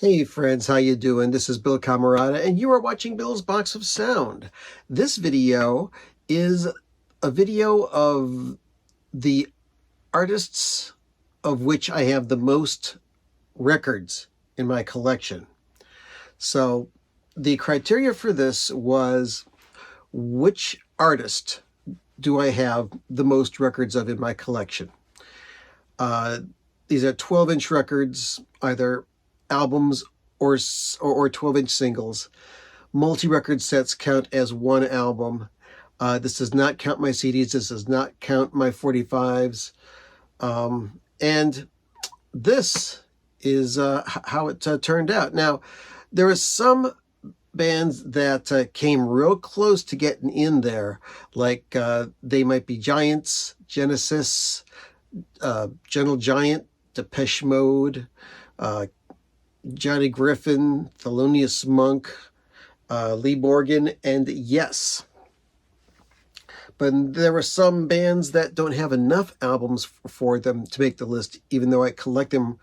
Hey friends, how you doing? This is Bill Camarada, and you are watching Bill's Box of Sound. This video is a video of the artists of which I have the most records in my collection. So the criteria for this was, which artist do I have the most records of in my collection? These are 12-inch records, either albums or 12-inch singles. Multi-record sets count as one album. This does not count my CDs. This does not count my 45s. And this is how it turned out. Now, there are some bands that came real close to getting in there, like They Might Be Giants, Genesis, Gentle Giant, Depeche Mode, Johnny Griffin, Thelonious Monk, Lee Morgan, and Yes. But there were some bands that don't have enough albums for them to make the list, even though I collect them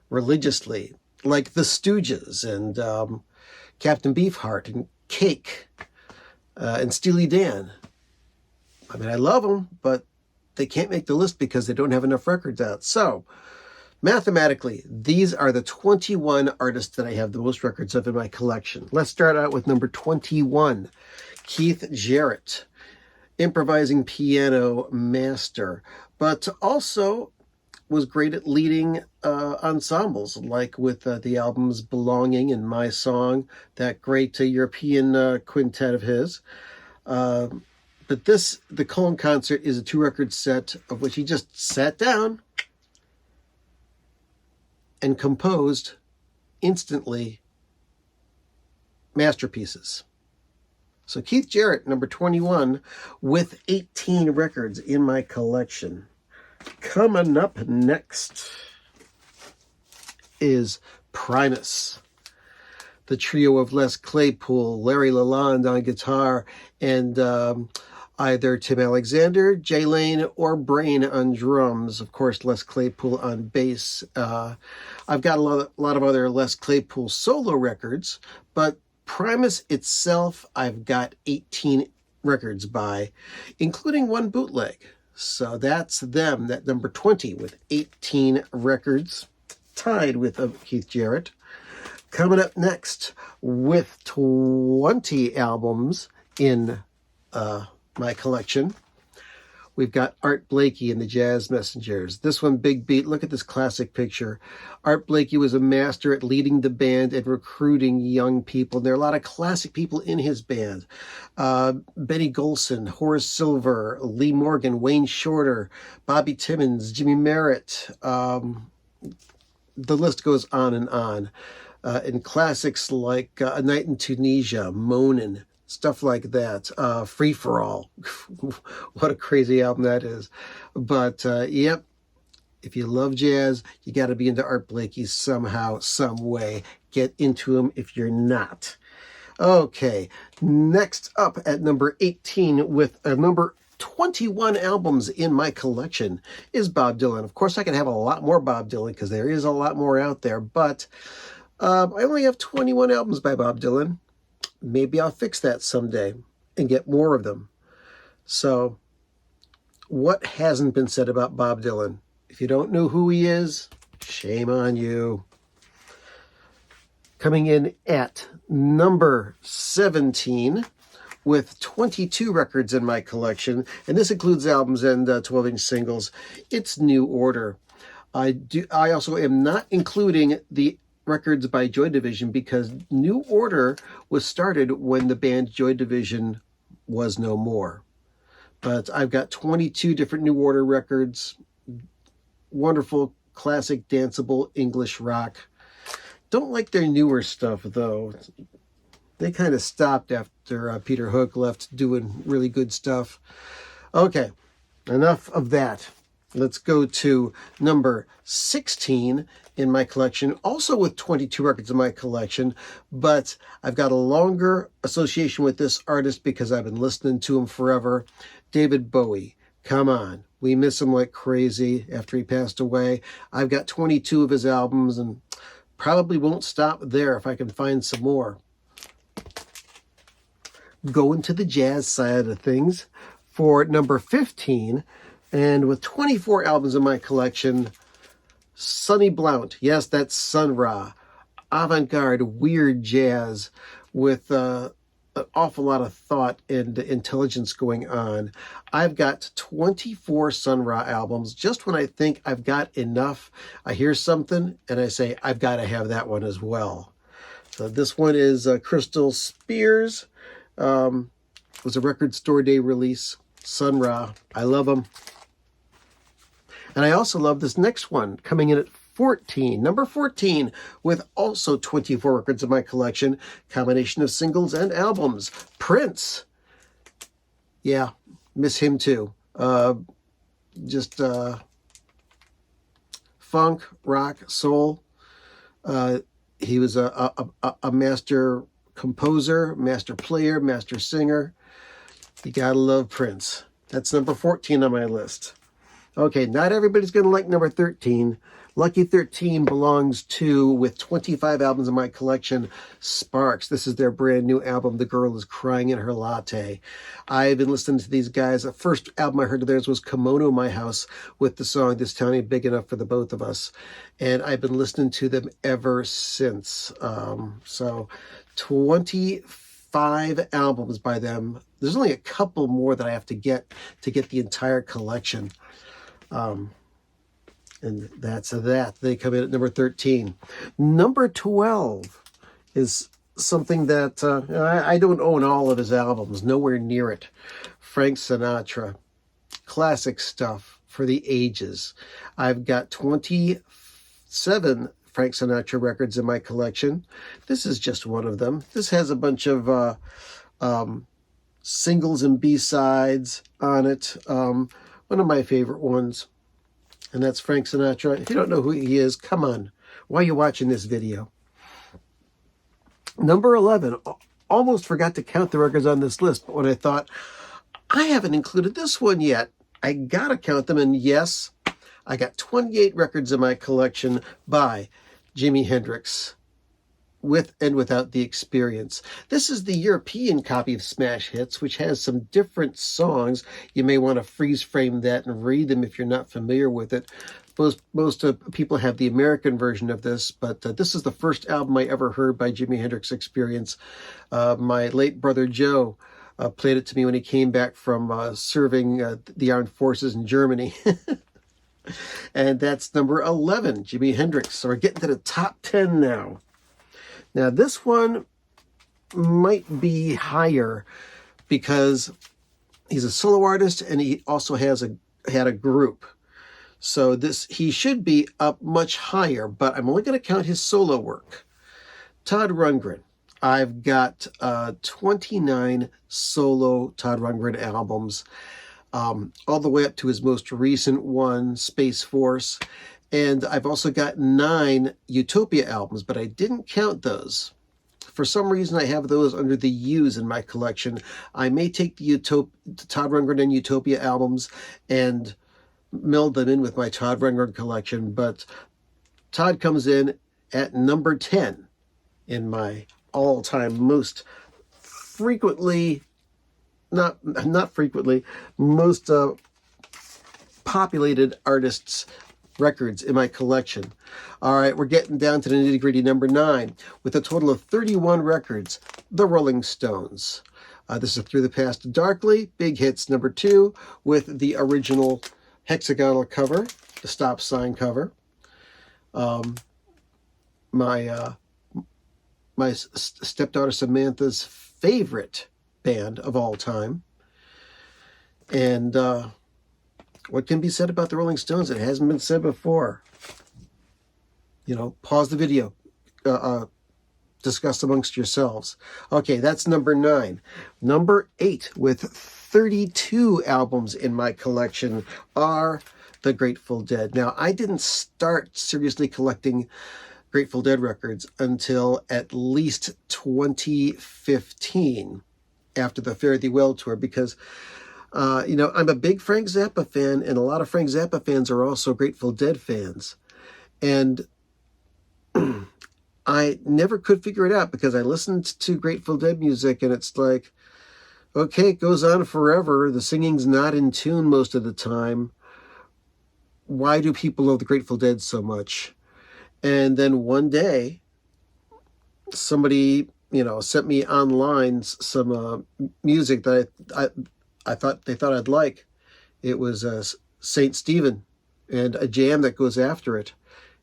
religiously, like the Stooges and Captain Beefheart and Cake and Steely Dan. I mean, I love them, but they can't make the list because they don't have enough records out. So, mathematically, these are the 21 artists that I have the most records of in my collection. Let's start out with number 21, Keith Jarrett, improvising piano master, but also was great at leading ensembles, like with the albums Belonging and My Song, that great European quintet of his. But the Cologne Concert, is a 2-record set of which he just sat down and composed instantly masterpieces. So Keith Jarrett, number 21, with 18 records in my collection. Coming up next is Primus, the trio of Les Claypool, Larry Lalonde on guitar, and either Tim Alexander, Jay Lane, or Brain on drums. Of course, Les Claypool on bass. I've got a lot of other Les Claypool solo records, but Primus itself, I've got 18 records by, including one bootleg. So that's them, that number 20 with 18 records, tied with Keith Jarrett. Coming up next with 20 albums in my collection, we've got Art Blakey and the Jazz Messengers. This one, Big Beat. Look at this classic picture. Art Blakey was a master at leading the band and recruiting young people. There are a lot of classic people in his band. Benny Golson, Horace Silver, Lee Morgan, Wayne Shorter, Bobby Timmons, Jimmy Merritt. The list goes on and on. And classics like A Night in Tunisia, Moanin', stuff like that. Free for All. What a crazy album that is. But, yep, if you love jazz, you got to be into Art Blakey somehow, some way. Get into him if you're not. Okay, next up at number 18 with a number 21 albums in my collection is Bob Dylan. Of course, I can have a lot more Bob Dylan because there is a lot more out there, but I only have 21 albums by Bob Dylan. Maybe I'll fix that someday and get more of them. So, what hasn't been said about Bob Dylan? If you don't know who he is, shame on you. Coming in at number 17 with 22 records in my collection, and this includes albums and 12-inch singles, it's New Order. I also am not including the records by Joy Division because New Order was started when the band Joy Division was no more. But I've got 22 different New Order records. Wonderful, classic, danceable English rock. Don't like their newer stuff, though. They kind of stopped after Peter Hook left doing really good stuff. Okay, enough of that. Let's go to number 16 in my collection, also with 22 records in my collection, but I've got a longer association with this artist because I've been listening to him forever. David Bowie. Come on. We miss him like crazy after he passed away. I've got 22 of his albums, and probably won't stop there if I can find some more. Going to the jazz side of things for number 15, and with 24 albums in my collection, Sonny Blount. Yes, that's Sun Ra. Avant-garde, weird jazz with an awful lot of thought and intelligence going on. I've got 24 Sun Ra albums. Just when I think I've got enough, I hear something and I say, I've got to have that one as well. So this one is Crystal Spears. It was a Record Store Day release. Sun Ra. I love them. And I also love this next one, coming in at 14. Number 14, with also 24 records in my collection. Combination of singles and albums. Prince. Yeah, miss him too. Just funk, rock, soul. He was a master composer, master player, master singer. You gotta love Prince. That's number 14 on my list. Okay, not everybody's gonna like number 13. Lucky 13 belongs to, with 25 albums in my collection, Sparks. This is their brand new album, The Girl Is Crying in Her Latte. I've been listening to these guys. The first album I heard of theirs was Kimono My House with the song This Town Ain't Big Enough for the Both of Us. And I've been listening to them ever since. So 25 albums by them. There's only a couple more that I have to get the entire collection. And that's that. They come in at number 13. Number 12 is something that I don't own all of his albums, nowhere near it. Frank Sinatra. Classic stuff for the ages. I've got 27 Frank Sinatra records in my collection. This is just one of them. This has a bunch of singles and B-sides on it. One of my favorite ones. And that's Frank Sinatra. If you don't know who he is, come on. Why are you watching this video? Number 11. Almost forgot to count the records on this list, but when I thought, I haven't included this one yet, I gotta count them. And yes, I got 28 records in my collection by Jimi Hendrix, with and without the Experience. This is the European copy of Smash Hits, which has some different songs. You may want to freeze frame that and read them if you're not familiar with it. Most people have the American version of this, but this is the first album I ever heard by Jimi Hendrix Experience. My late brother Joe played it to me when he came back from serving the armed forces in Germany. And that's number 11, Jimi Hendrix. So we're getting to the top 10 now. Now, this one might be higher because he's a solo artist and he also had a group. So he should be up much higher, but I'm only going to count his solo work. Todd Rundgren. I've got 29 solo Todd Rundgren albums, all the way up to his most recent one, Space Force. And I've also got 9 Utopia albums, but I didn't count those. For some reason, I have those under the U's in my collection. I may take the Todd Rundgren and Utopia albums and meld them in with my Todd Rundgren collection, but Todd comes in at number 10 in my all-time most most populated artists' records in my collection. All right, we're getting down to the nitty-gritty. Number 9, with a total of 31 records, The Rolling Stones. This is Through the Past Darkly, Big Hits number 2, with the original hexagonal cover, the stop sign cover. My stepdaughter Samantha's favorite band of all time. And what can be said about the Rolling Stones? It hasn't been said before. Pause the video. Discuss amongst yourselves. Okay, that's number 9. Number 8, with 32 albums in my collection, are the Grateful Dead. Now, I didn't start seriously collecting Grateful Dead records until at least 2015, after the Fare Thee Well tour, because I'm a big Frank Zappa fan, and a lot of Frank Zappa fans are also Grateful Dead fans. And I never could figure it out because I listened to Grateful Dead music and it's like, okay, it goes on forever. The singing's not in tune most of the time. Why do people love the Grateful Dead so much? And then one day, somebody, sent me online some music that I thought they thought I'd like. It was Saint Stephen and a jam that goes after it.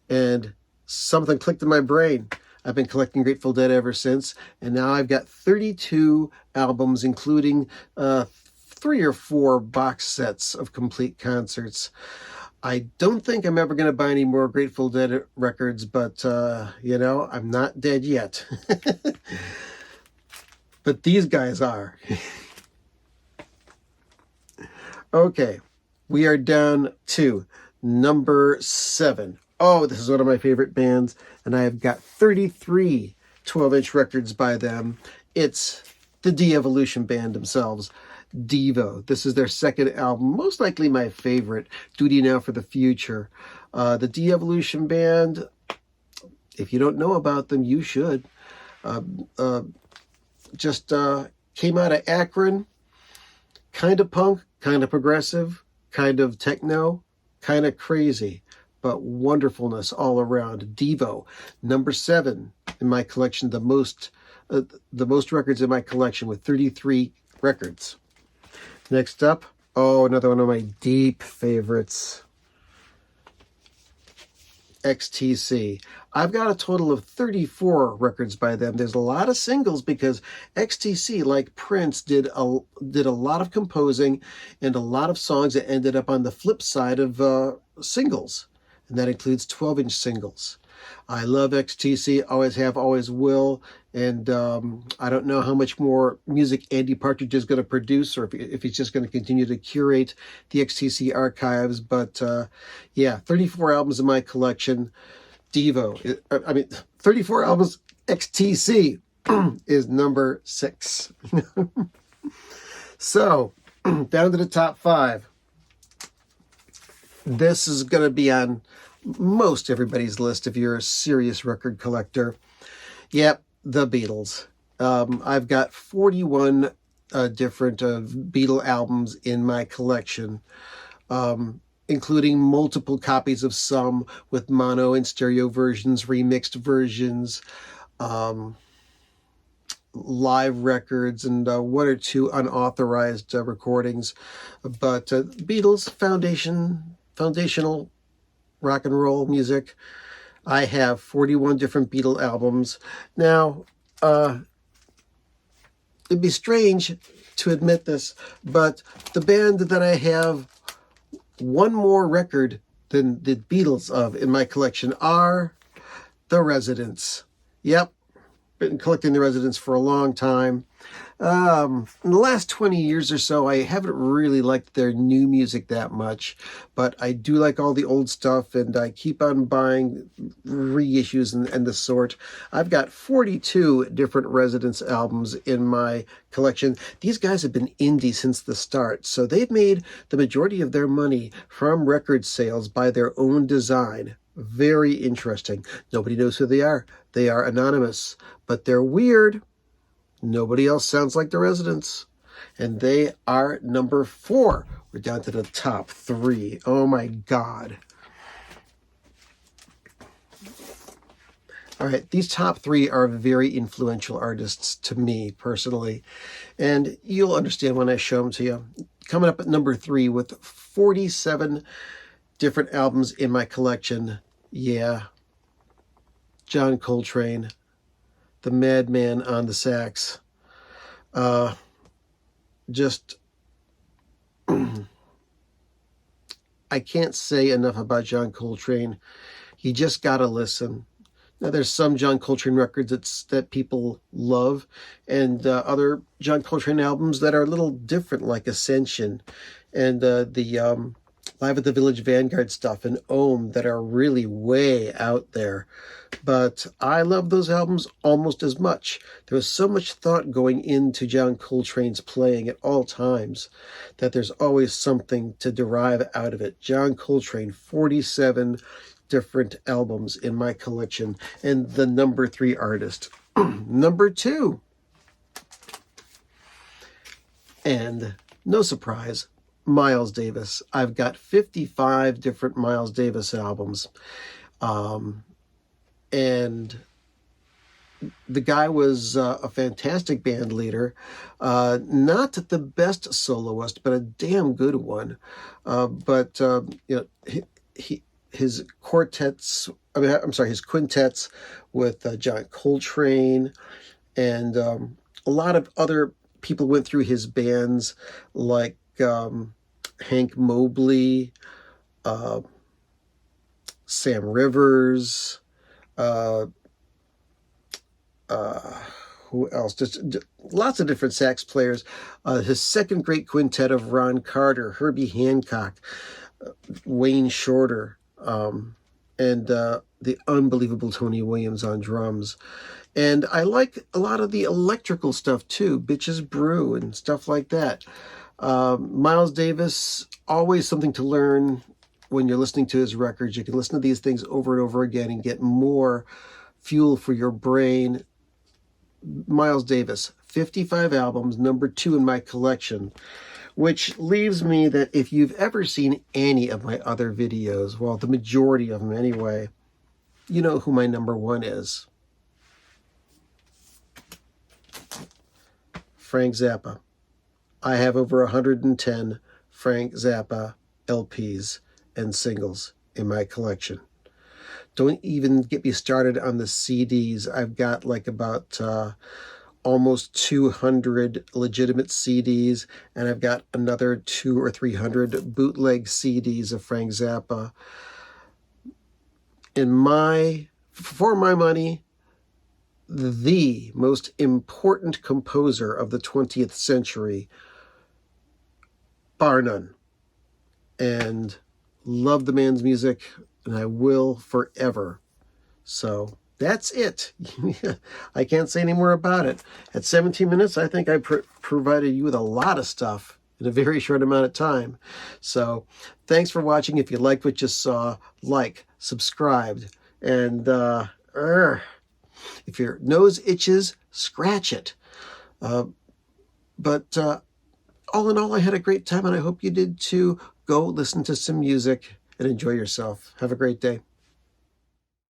And something clicked in my brain. I've been collecting Grateful Dead ever since, and now I've got 32 albums, including 3 or 4 box sets of complete concerts. I don't think I'm ever going to buy any more Grateful Dead records, but, I'm not dead yet. But these guys are. Okay, we are down to number 7. Oh, this is one of my favorite bands, and I have got 33 12-inch records by them. It's the De-Evolution band themselves, Devo. This is their second album, most likely my favorite, Duty Now for the Future. The De-Evolution band, if you don't know about them, you should. Just came out of Akron, kind of punk, kind of progressive, kind of techno, kind of crazy, but wonderfulness all around. Devo, number 7 in my collection, the most records in my collection with 33 records. Next up, another one of my deep favorites, XTC. I've got a total of 34 records by them. There's a lot of singles because XTC, like Prince, did a lot of composing and a lot of songs that ended up on the flip side of singles, and that includes 12-inch singles. I love XTC, always have, always will, and I don't know how much more music Andy Partridge is going to produce, or if he's just going to continue to curate the XTC archives, but 34 albums in my collection. Devo, 34 albums, XTC is number 6. So, down to the top 5. This is going to be on most everybody's list if you're a serious record collector. Yep, the Beatles. I've got 41 different Beatle albums in my collection, including multiple copies of some with mono and stereo versions, remixed versions, live records, and 1 or 2 unauthorized recordings. But Beatles, foundational rock and roll music. I have 41 different Beatle albums. Now, it'd be strange to admit this, but the band that I have one more record than the Beatles of in my collection are The Residents. Yep, been collecting The Residents for a long time. In the last 20 years or so, I haven't really liked their new music that much, but I do like all the old stuff, and I keep on buying reissues and the sort. I've got 42 different Residents albums in my collection. These guys have been indie since the start, so they've made the majority of their money from record sales by their own design. Very interesting. Nobody knows who they are. They are anonymous, but they're weird. Nobody else sounds like The Residents. And they are number 4. We're down to the top 3. Oh my God. All right, these top 3 are very influential artists to me personally. And you'll understand when I show them to you. Coming up at number 3 with 47 different albums in my collection. Yeah. John Coltrane. The madman on the sax. Just, I can't say enough about John Coltrane. You just gotta listen. Now, there's some John Coltrane records that people love, and other John Coltrane albums that are a little different, like Ascension, and the Live at the Village Vanguard stuff, and Ohm, that are really way out there. But I love those albums almost as much. There was so much thought going into John Coltrane's playing at all times that there's always something to derive out of it. John Coltrane, 47 different albums in my collection, and the number 3 artist. Number 2. And no surprise, Miles Davis. I've got 55 different Miles Davis albums. And the guy was a fantastic band leader. Not the best soloist, but a damn good one. His quartets, his quintets with John Coltrane, and a lot of other people went through his bands, like Hank Mobley, Sam Rivers, who else? Just lots of different sax players. His second great quintet of Ron Carter, Herbie Hancock, Wayne Shorter, and the unbelievable Tony Williams on drums. And I like a lot of the electrical stuff too, Bitches Brew and stuff like that. Miles Davis, always something to learn when you're listening to his records. You can listen to these things over and over again and get more fuel for your brain. Miles Davis, 55 albums, number 2 in my collection, which leaves me that if you've ever seen any of my other videos, well, the majority of them anyway, you know who my number 1 is. Frank Zappa. I have over 110 Frank Zappa LPs and singles in my collection. Don't even get me started on the CDs. I've got like about almost 200 legitimate CDs, and I've got another 200 or 300 bootleg CDs of Frank Zappa. For my money, the most important composer of the 20th century, bar none. And love the man's music, and I will forever. So that's it. I can't say any more about it. At 17 minutes, I think I provided you with a lot of stuff in a very short amount of time. So thanks for watching. If you liked what you saw, like, subscribe, and if your nose itches, scratch it. But all in all, I had a great time, and I hope you did too. Go listen to some music and enjoy yourself. Have a great day.